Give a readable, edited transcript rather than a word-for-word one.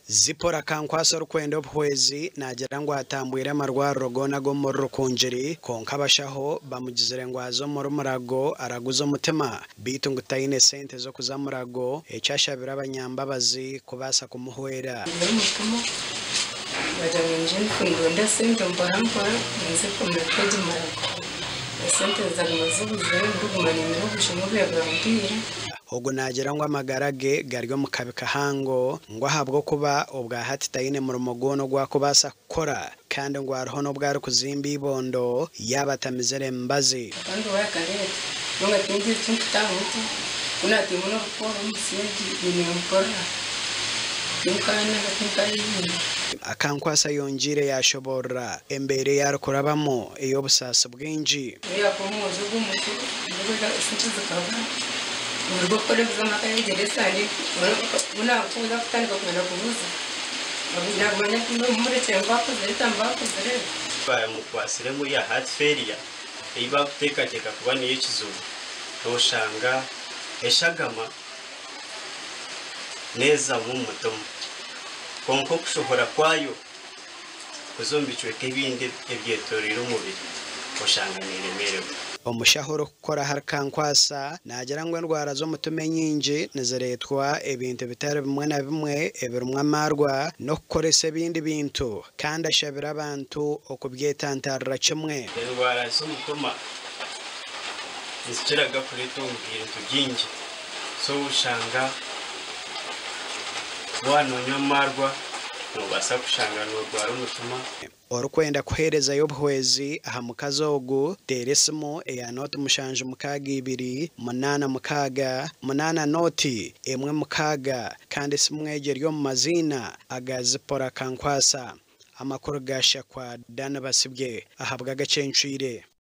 Zipora kankwasa rukwenda obuhwezi nagira ngo atambwire amarwariro gona go muri rukunjiri konka bashaho bamugizire ngo azo muri murago araguza umutima bitu ngo utayine sente zo kuza murago ecyashabira abanyambabazi kubasa kumuhwera bajanije kwindonda sente mbora nze kumekedi murago sente zamazubuze ndugumana imiro gushimwe bwambira Ogo nagira ngo amagarage garyo mukabika hango ngo ahabwo kuba ubwa hati tayine mu rumogono gwa kubasa kora kandi ngo ariho no bwari kuzimba ibondo yabatamizere mbazi kandi wakarete nonga tingi cy'utamuto kuna timuno ko umusingi nimempora nikana gatinkayi akankwasa yongire yashobora embere yarukurabamo iyo busasa bwinji yakomoje bw'umutu ndubega sinzi zikaba urwo kore buzamaka yegeresani unakuza kutandika kwenda kubuza nagumanya kumbe muri cyangwa kuzerita mbakozere baya mukwasire muri ya heart failure iba kutekateka kuba niyo kizuba toshanga eshagama neza mu mutomo konko kushobora kwayo kuzombicwe kebinde ebyetorero umubiri oshanga niremerewe omushahoro kukora harkankwasa nagira ngo ndwara zo mutume nyinji niziretwa ebintu bitari bimwe na bimwe ebirumwa amarwa no kukoresa ebindi bintu kandi ashabira abantu okubyetantarira kimwe indwara z'umutoma zikiraga kuretungira ibintu byinji so ushanga wanonywa amarwa nubasa kushanga n'urwara umutuma orukwenda kuhereza y'obuhwezi aha mukazogu teresimo eya noti mushanje mukaga ibiri munana mukaga munana noti emwe mukaga kandi simwege ryo mu mazina agazipora kankwasa amakuru gashakwa dana basibye ahabwa gacencwire